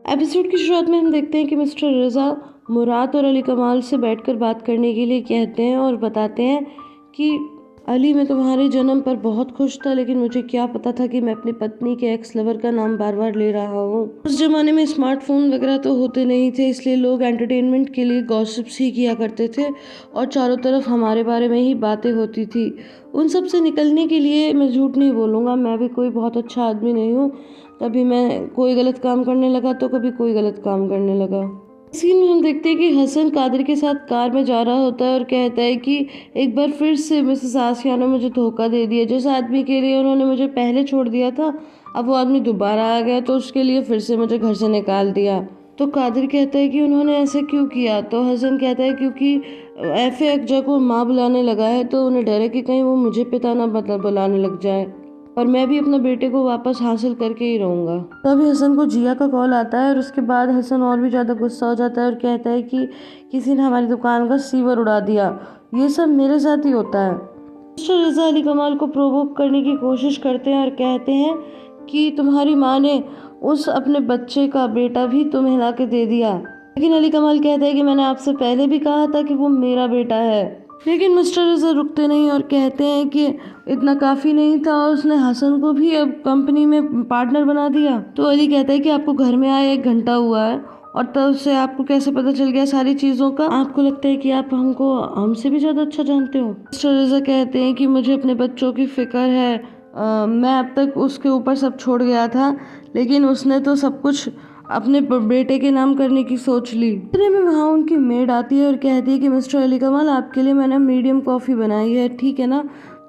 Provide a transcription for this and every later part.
Episode की शुरुआत में हम देखते हैं कि मिस्टर रज़ा मुराद और अली कमाल से बैठकर बात करने के लिए कहते हैं और बताते हैं कि अली, मैं तुम्हारे जन्म पर बहुत खुश था, लेकिन मुझे क्या पता था कि मैं अपनी पत्नी के एक्स लवर का नाम बार बार ले रहा हूँ। उस जमाने में स्मार्टफोन वगैरह तो होते नहीं थे, इसलिए लोग एंटरटेनमेंट के लिए गॉसिप्स ही किया करते थे और चारों तरफ हमारे बारे में ही बातें होती थी। उन सब से निकलने के लिए मैं झूठ नहीं बोलूँगा, मैं भी कोई बहुत अच्छा आदमी नहीं हूँ। कभी मैं कोई गलत काम करने लगा तो कभी कोई गलत काम करने लगा। सीन में हम देखते हैं कि हसन कादर के साथ कार में जा रहा होता है और कहता है कि एक बार फिर से मिसेस आसिया ने मुझे धोखा दे दिया। जिस आदमी के लिए उन्होंने मुझे पहले छोड़ दिया था, अब वो आदमी दोबारा आ गया तो उसके लिए फिर से मुझे घर से निकाल दिया। तो कादिर कहता है कि उन्होंने ऐसा क्यों किया, तो हसन कहता है क्योंकि एफए अकजा को माँ बुलाने लगा है, तो उन्हें डर है कि कहीं वो मुझे पिता ना बुलाने लग जाए और मैं भी अपने बेटे को वापस हासिल करके ही रहूँगा। तभी हसन को जिया का कॉल आता है और उसके बाद हसन और भी ज़्यादा गुस्सा हो जाता है और कहता है कि किसी ने हमारी दुकान का सीवर उड़ा दिया, ये सब मेरे साथ ही होता है। मिस्टर रज़ा अली कमाल को प्रोवोक करने की कोशिश करते हैं और कहते हैं कि तुम्हारी माँ ने उस अपने बच्चे का बेटा भी तुम्हें ला के दे दिया, लेकिन अली कमाल कहता है कि मैंने आपसे पहले भी कहा था कि वो मेरा बेटा है। लेकिन मिस्टर रज़ा रुकते नहीं और कहते हैं कि इतना काफ़ी नहीं था और उसने हसन को भी अब कंपनी में पार्टनर बना दिया। तो अली कहता है कि आपको घर में आए 1 घंटा हुआ है और तब से आपको कैसे पता चल गया सारी चीज़ों का? आपको लगता है कि आप हमसे भी ज़्यादा अच्छा जानते हो। मिस्टर रज़ा कहते हैं कि मुझे अपने बच्चों की फिक्र है। मैं अब तक उसके ऊपर सब छोड़ गया था, लेकिन उसने तो सब कुछ अपने बेटे के नाम करने की सोच ली। इतने में वहाँ उनकी मेड आती है और कहती है कि मिस्टर अली कमाल, आपके लिए मैंने मीडियम कॉफ़ी बनाई है, ठीक है ना?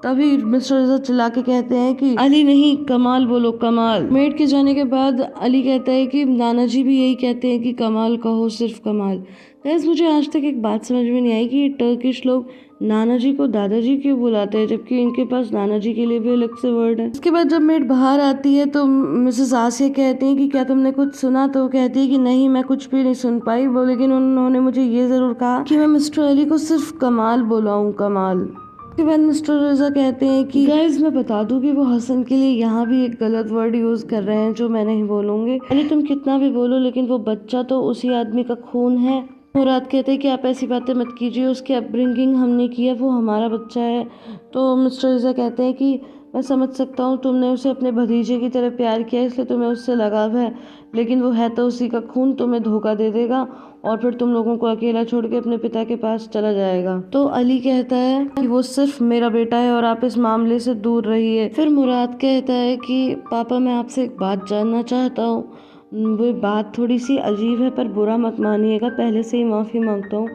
तभी मिस्टर रज़ा चिल्ला के कहते हैं कि अली नहीं, कमाल बोलो, कमाल। मेड के जाने के बाद अली कहता है कि नाना जी भी यही कहते हैं कि कमाल कहो, सिर्फ कमाल। गाइस, मुझे आज तक एक बात समझ में नहीं आई कि ये टर्किश लोग नाना जी को दादाजी क्यों बुलाते हैं, जबकि इनके पास नाना जी के लिए भी अलग से वर्ड है। उसके बाद जब मेड बाहर आती है तो मिसेस आसिया कहती हैं कि क्या तुमने कुछ सुना? तो वो कहती है कि नहीं, मैं कुछ भी नहीं सुन पाई वो, लेकिन उन्होंने मुझे ये जरूर कहा कि मैं मिस्टर अली को सिर्फ कमाल बोला हूँ, कमाल। उसके बाद मिस्टर रज़ा कहते हैं कि गाइस, मैं बता दूं कि वो हसन के लिए यहाँ भी एक गलत वर्ड यूज कर रहे हैं जो मैं नहीं बोलूंगी। अली, तुम कितना भी बोलो, लेकिन वो बच्चा तो उसी आदमी का खून है। मुराद कहते हैं कि आप ऐसी बातें मत कीजिए, उसकी अपब्रिंगिंग हमने की है, वो हमारा बच्चा है। तो मिस्टर रज़ा कहते हैं कि मैं समझ सकता हूँ, तुमने उसे अपने भतीजे की तरह प्यार किया, इसलिए तुम्हें उससे लगाव है, लेकिन वो है तो उसी का खून, तुम्हें धोखा दे देगा और फिर तुम लोगों को अकेला छोड़ के अपने पिता के पास चला जाएगा। तो अली कहता है कि वो सिर्फ मेरा बेटा है और आप इस मामले से दूर रहिए। फिर मुराद कहता है कि पापा, मैं आपसे एक बात जानना चाहता हूँ। वो बात थोड़ी सी अजीब है, पर बुरा मत मानिएगा, पहले से ही माफ़ी मांगता हूँ।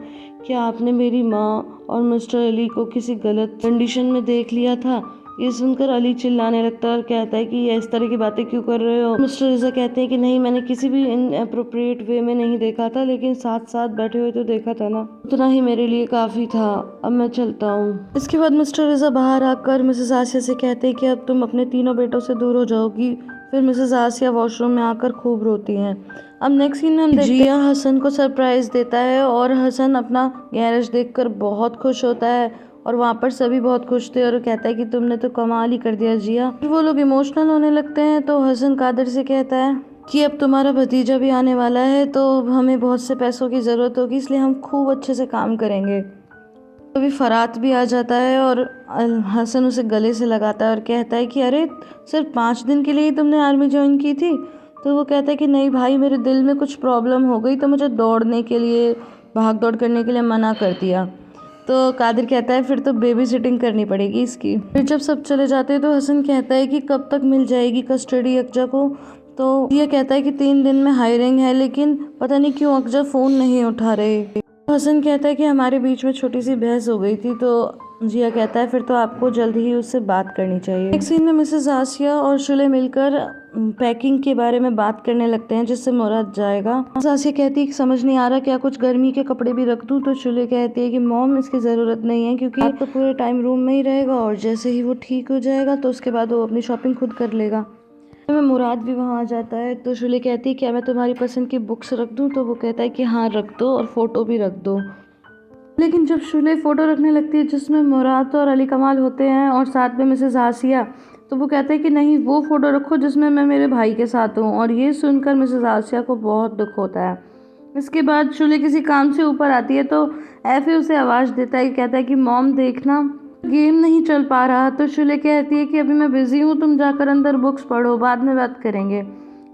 क्या आपने मेरी माँ और मिस्टर अली को किसी गलत कंडीशन में देख लिया था? ये सुनकर अली चिल्लाने लगता है और कहता है कि ये इस तरह की बातें क्यों कर रहे हो? मिस्टर रज़ा कहते हैं कि नहीं, मैंने किसी भी इनअप्रोप्रिएट वे में नहीं देखा था, लेकिन साथ साथ बैठे हुए तो देखा था ना, उतना ही मेरे लिए काफ़ी था। अब मैं चलता हूँ। इसके बाद मिस्टर रज़ा बाहर आकर मिसेस आसिया से कहते हैं कि अब तुम अपने तीनों बेटों से दूर हो जाओगी। फिर मिसेस आसिया वॉशरूम में आकर खूब रोती हैं। अब नेक्स्ट सीन में हम देखते हैं जिया हसन को सरप्राइज देता है और हसन अपना गैरेज देखकर बहुत खुश होता है और वहाँ पर सभी बहुत खुश थे और कहता है कि तुमने तो कमाल ही कर दिया जिया। फिर वो लोग इमोशनल होने लगते हैं तो हसन कादर से कहता है कि अब तुम्हारा भतीजा भी आने वाला है, तो हमें बहुत से पैसों की ज़रूरत होगी, इसलिए हम खूब अच्छे से काम करेंगे। तभी फरात भी आ जाता है और हसन उसे गले से लगाता है और कहता है कि अरे, सिर्फ 5 दिन के लिए ही तुमने आर्मी ज्वाइन की थी? तो वो कहता है कि नहीं भाई, मेरे दिल में कुछ प्रॉब्लम हो गई तो मुझे दौड़ने के लिए, भाग दौड़ करने के लिए मना कर दिया। तो कादिर कहता है फिर तो बेबी सिटिंग करनी पड़ेगी इसकी। फिर जब सब चले जाते हैं तो हसन कहता है कि कब तक मिल जाएगी कस्टडी अकजा को? तो ये कहता है कि 3 दिन में हायरिंग है, लेकिन पता नहीं क्यों अकजा फ़ोन नहीं उठा रहे। हसन कहता है कि हमारे बीच में छोटी सी बहस हो गई थी। तो जिया कहता है फिर तो आपको जल्द ही उससे बात करनी चाहिए। एक सीन में मिसेस आसिया और शुले मिलकर पैकिंग के बारे में बात करने लगते हैं जिससे मुराद जाएगा। आसिया कहती है कि समझ नहीं आ रहा, क्या कुछ गर्मी के कपड़े भी रख दूं? तो शुले कहती है कि मॉम, इसकी ज़रूरत नहीं है, क्योंकि आप तो पूरे टाइम रूम में ही रहेगा और जैसे ही वो ठीक हो जाएगा तो उसके बाद वो अपनी शॉपिंग खुद कर लेगा। में मुराद भी वहाँ आ जाता है तो शुले कहती है क्या मैं तुम्हारी पसंद की बुक्स रख दूँ? तो वो कहता है कि हाँ रख दो और फ़ोटो भी रख दो। लेकिन जब शुले फ़ोटो रखने लगती है जिसमें मुराद और अली कमाल होते हैं और साथ में मिसेस आसिया, तो वो कहता है कि नहीं, वो फ़ोटो रखो जिसमें मैं मेरे भाई के साथ हूँ। और ये सुनकर मिसेस आसिया को बहुत दुख होता है। इसके बाद शूले किसी काम से ऊपर आती है तो एफे उसे आवाज़ देता है, कहता है कि मॉम देखना, गेम नहीं चल पा रहा। तो शूले कहती है कि अभी मैं बिज़ी हूँ, तुम जाकर अंदर बुक्स पढ़ो, बाद में बात करेंगे।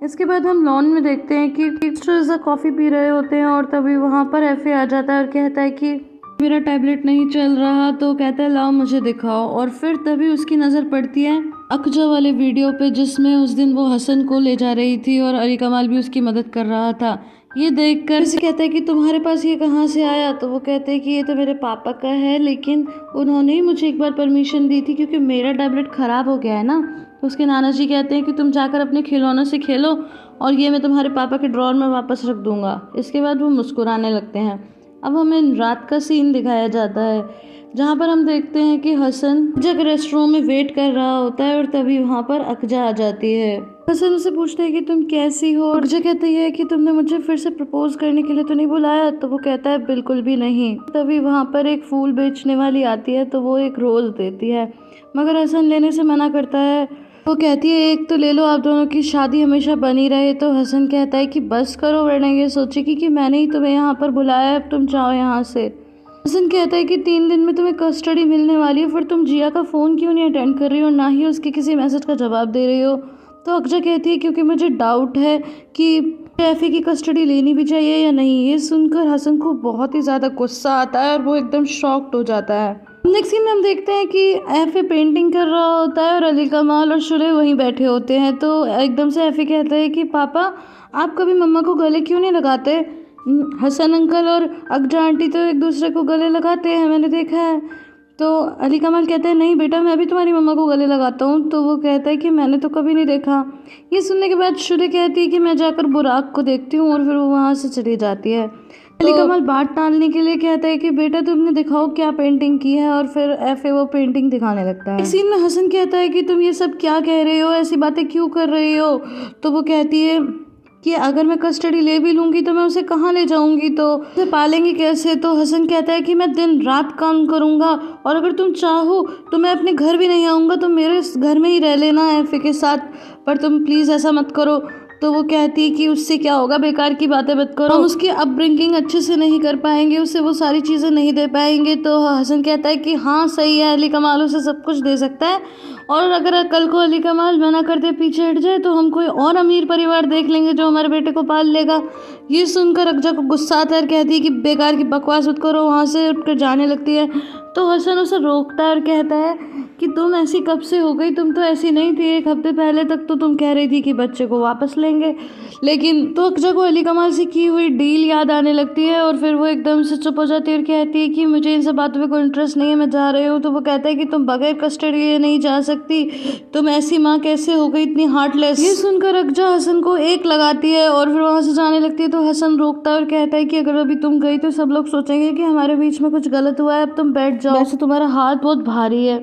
इसके बाद हम लॉन में देखते हैं कि मिस्टर कॉफ़ी पी रहे होते हैं और तभी वहाँ पर एफे आ जाता है और कहता है कि मेरा टैबलेट नहीं चल रहा। तो कहता है लाओ मुझे दिखाओ। और फिर तभी उसकी नज़र पड़ती है अकजा वाले वीडियो पे, जिसमें उस दिन वो हसन को ले जा रही थी और अली कमाल भी उसकी मदद कर रहा था। ये देखकर उसे कहता है कि तुम्हारे पास ये कहाँ से आया। तो वो कहते हैं कि ये तो मेरे पापा का है, लेकिन उन्होंने ही मुझे एक बार परमिशन दी थी क्योंकि मेरा टैबलेट ख़राब हो गया है ना। तो उसके नाना जी कहते हैं कि तुम जाकर अपने खिलौनों से खेलो और ये मैं तुम्हारे पापा के ड्रॉर में वापस रख दूंगा। इसके बाद वो मुस्कुराने लगते हैं। अब हमें रात का सीन दिखाया जाता है जहाँ पर हम देखते हैं कि हसन जग रेस्टोरेंट में वेट कर रहा होता है और तभी वहाँ पर अकजा आ जाती है। हसन उसे पूछता है कि तुम कैसी हो। अकजा कहती है कि तुमने मुझे फिर से प्रपोज करने के लिए तो नहीं बुलाया। तो वो कहता है बिल्कुल भी नहीं। तभी वहाँ पर एक फूल बेचने वाली आती है तो वो एक रोज़ देती है, मगर हसन लेने से मना करता है। वो कहती है एक तो ले लो, आप दोनों की शादी हमेशा बनी रहे। तो हसन कहता है कि बस करो, वरना ये सोचेगी कि मैंने ही तुम्हें यहाँ पर बुलाया है, अब तुम जाओ यहाँ से। हसन कहता है कि 3 दिन में तुम्हें कस्टडी मिलने वाली है, फिर तुम जिया का फ़ोन क्यों नहीं अटेंड कर रही हो, ना ही उसके किसी मैसेज का जवाब दे रही हो। तो अकजा कहती है क्योंकि मुझे डाउट है कि एफे की कस्टडी लेनी भी चाहिए या नहीं। ये सुनकर हसन को बहुत ही ज़्यादा गुस्सा आता है और वो एकदम शॉक्ड हो जाता है। नेक्स्ट सीन में हम देखते हैं कि एफे पेंटिंग कर रहा होता है और अली कमाल और शुले वहीं बैठे होते हैं। तो एकदम से एफे कहता है कि पापा आप कभी मम्मा को गले क्यों नहीं लगाते। हसन अंकल और अकजा आंटी तो एक दूसरे को गले लगाते हैं, मैंने देखा है। तो अली कमाल कहते हैं नहीं बेटा, मैं भी तुम्हारी मम्मा को गले लगाता हूँ। तो वो कहता है कि मैंने तो कभी नहीं देखा। ये सुनने के बाद शुले कहती है कि मैं जाकर बुराक को देखती हूँ और फिर वो वहाँ से चली जाती है। अली कमाल बात टालने के लिए कहता है कि बेटा तुमने दिखाओ क्या पेंटिंग की है, और फिर एफे वो पेंटिंग दिखाने लगता है। इस सीन में हसन कहता है कि तुम ये सब क्या कह रहे हो, ऐसी बातें क्यों कर रही हो। तो वो कहती है कि अगर मैं कस्टडी ले भी लूँगी तो मैं उसे कहाँ ले जाऊँगी, तो उसे पालेंगे कैसे। तो हसन कहता है कि मैं दिन रात काम करूँगा और अगर तुम चाहो तो मैं अपने घर भी नहीं आऊँगा, तो मेरे घर में ही रह लेना एफे के साथ, पर तुम प्लीज़ ऐसा मत करो। तो वो कहती है कि उससे क्या होगा, बेकार की बातें मत करो, हम उसकी अपब्रिंगिंग अच्छे से नहीं कर पाएंगे, उसे वो सारी चीज़ें नहीं दे पाएंगे। तो हसन कहता है कि हाँ सही है, अली कमाल उसे सब कुछ दे सकता है, और अगर कल को अली कमाल मना कर दे, पीछे हट जाए, तो हम कोई और अमीर परिवार देख लेंगे जो हमारे बेटे को पाल लेगा। ये सुनकर अकजा को गुस्सा आता है और कहती है कि बेकार की बकवास मत करो, वहाँ से उठकर जाने लगती है। तो हसन उसे रोकता है और कहता है कि तुम ऐसी कब से हो गई, तुम तो ऐसी नहीं थी, 1 हफ्ते पहले तक तो तुम कह रही थी कि बच्चे को वापस लेंगे। लेकिन तो अकजा को अली कमाल से की हुई डील याद आने लगती है और फिर वो एकदम से चुप हो जाती है और कहती है कि मुझे इन सब बातों पे कोई इंटरेस्ट नहीं है, मैं जा रही हूँ। तो वो कहता है कि तुम बगैर कस्टडी लिए नहीं जा सकती, तुम ऐसी माँ कैसे हो गई, इतनी हार्टलेस। ये सुनकर अकजा हसन को एक लगाती है और फिर वहाँ से जाने लगती है। तो हसन रोकता है और कहता है कि अगर अभी तुम गई तो सब लोग सोचेंगे कि हमारे बीच में कुछ गलत हुआ है, अब तुम बैठ जाओ, वैसे तुम्हारा हाथ बहुत भारी है।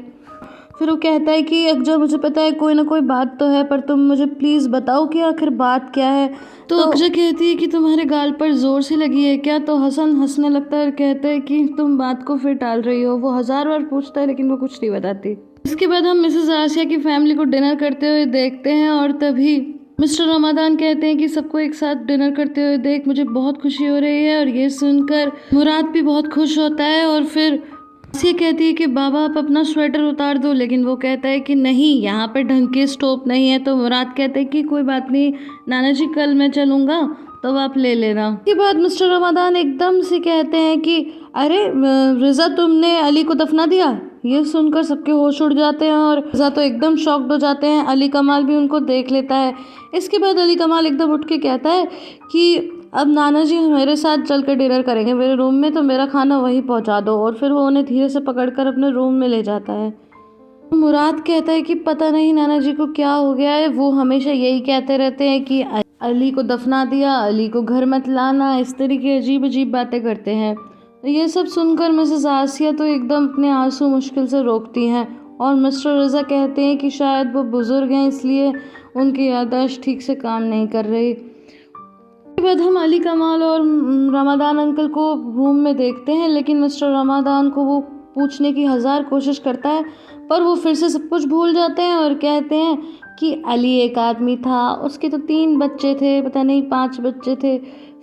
फिर वो कहता है कि अकजा मुझे पता है कोई ना कोई बात तो है, पर तुम मुझे प्लीज़ बताओ कि आखिर बात क्या है। तो अकजा कहती है कि तुम्हारे गाल पर ज़ोर से लगी है क्या। तो हसन हंसने लगता है और कहता है कि तुम बात को फिर टाल रही हो। वो 1000 बार पूछता है लेकिन वो कुछ नहीं बताती। इसके बाद हम मिसेस आसिया की फैमिली को डिनर करते हुए देखते हैं और तभी मिस्टर रमादान कहते हैं कि सबको एक साथ डिनर करते हुए देख मुझे बहुत खुशी हो रही है। और ये सुनकर मुराद भी बहुत खुश होता है और फिर आसिया कहती है कि बाबा आप अपना स्वेटर उतार दो, लेकिन वो कहता है कि नहीं, यहाँ पे ढंग के स्टोव नहीं है। तो मुराद कहते हैं कि कोई बात नहीं नाना जी, कल मैं चलूँगा तो आप ले लेना। इसके बाद मिस्टर रमादान एकदम से कहते हैं कि अरे रिज़ा, तुमने अली को दफना दिया। ये सुनकर सबके होश उड़ जाते हैं और रिज़ा तो एकदम शॉक्ड हो जाते हैं। अली कमाल भी उनको देख लेता है। इसके बाद अली कमाल एकदम उठ के कहता है कि अब नाना जी मेरे साथ चलकर डिनर करेंगे मेरे रूम में, तो मेरा खाना वहीं पहुंचा दो। और फिर वो उन्हें धीरे से पकड़कर अपने रूम में ले जाता है। मुराद कहता है कि पता नहीं नाना जी को क्या हो गया है, वो हमेशा यही कहते रहते हैं कि अली को दफना दिया, अली को घर मत लाना, इस तरीके अजीब अजीब बातें करते हैं। ये सब सुनकर मिसेस आसिया तो एकदम अपने आंसू मुश्किल से रोकती हैं और मिस्टर रज़ा कहते हैं कि शायद वो बुज़ुर्ग हैं इसलिए उनकी याददाश्त ठीक से काम नहीं कर रही। उसके बाद हम अली कमाल और रमादान अंकल को रूम में देखते हैं, लेकिन मिस्टर रमादान को वो पूछने की 1000 कोशिश करता है पर वो फिर से सब कुछ भूल जाते हैं और कहते हैं कि अली एक आदमी था, उसके तो 3 बच्चे थे, पता नहीं 5 बच्चे थे।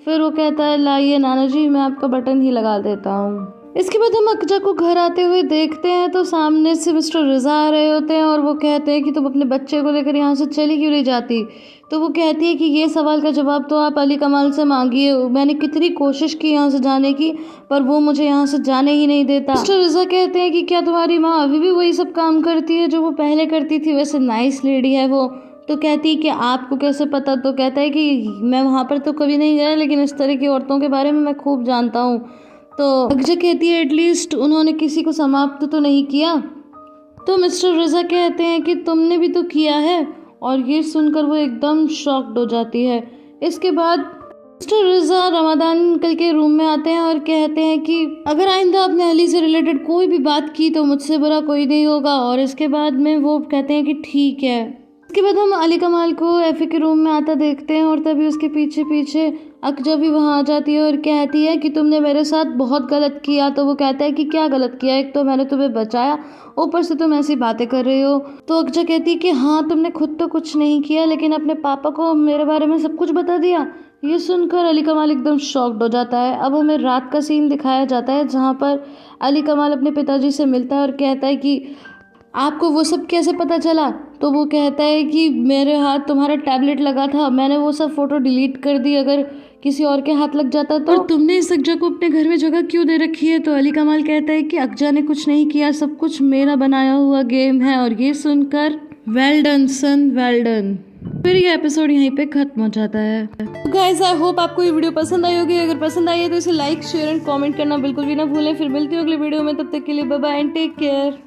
फिर वो कहता है लाइए नाना जी, मैं आपका बटन ही लगा देता हूँ। इसके बाद हम अकजा को घर आते हुए देखते हैं तो सामने से मिस्टर रज़ा आ रहे होते हैं और वो कहते हैं कि तुम अपने बच्चे को लेकर यहाँ से चली क्यों नहीं जाती। तो वो कहती है कि ये सवाल का जवाब तो आप अली कमाल से मांगिए, मैंने कितनी कोशिश की यहाँ से जाने की, पर वो मुझे यहाँ से जाने ही नहीं देता। मिस्टर रज़ा कहते हैं कि क्या तुम्हारी माँ अभी भी वही सब काम करती है जो वो पहले करती थी, वैसे नाइस लेडी है वो। तो कहती है कि आपको कैसे पता। तो कहता है कि मैं वहाँ पर तो कभी नहीं गया, लेकिन इस तरह की औरतों के बारे में मैं खूब जानता हूँ। तो अकजा कहती है एटलीस्ट उन्होंने किसी को समाप्त तो नहीं किया। तो मिस्टर रज़ा कहते हैं कि तुमने भी तो किया है, और ये सुनकर वो एकदम शॉक्ड हो जाती है। इसके बाद मिस्टर रज़ा रमादान अंकल के रूम में आते हैं और कहते हैं कि अगर आइंदा आपने अली से रिलेटेड कोई भी बात की तो मुझसे बुरा कोई नहीं होगा। और इसके बाद में वो कहते हैं कि ठीक है। इसके बाद हम अली कमाल को एफे के रूम में आता देखते हैं और तभी उसके पीछे पीछे अकजा भी वहाँ आ जाती है और कहती है कि तुमने मेरे साथ बहुत गलत किया। तो वो कहता है कि क्या गलत किया, एक तो मैंने तुम्हें बचाया, ऊपर से तुम ऐसी बातें कर रही हो। तो अकजा कहती है कि हाँ तुमने खुद तो कुछ नहीं किया, लेकिन अपने पापा को मेरे बारे में सब कुछ बता दिया। ये सुनकर अली कमाल एकदम शॉक्ड हो जाता है। अब हमें रात का सीन दिखाया जाता है जहाँ पर अली कमाल अपने पिताजी से मिलता है और कहता है कि आपको वो सब कैसे पता चला। तो वो कहता है कि मेरे हाथ तुम्हारा टैबलेट लगा था, मैंने वो सब फोटो डिलीट कर दी, अगर किसी और के हाथ लग जाता तो। और तुमने इस अकजा को अपने घर में जगह क्यों दे रखी है। तो अली कमाल कहता है कि अकजा ने कुछ नहीं किया, सब कुछ मेरा बनाया हुआ गेम है। और ये सुनकर वेल डन सन, वेल डन। फिर ये एपिसोड यहीं पे खत्म हो जाता है। गाइस आई होप आपको ये वीडियो पसंद आई होगी। अगर पसंद आई है तो इसे लाइक शेयर एंड कमेंट करना बिल्कुल भी ना भूलें। फिर मिलती हूँ अगले वीडियो में, तब तक के लिए bye bye and take care.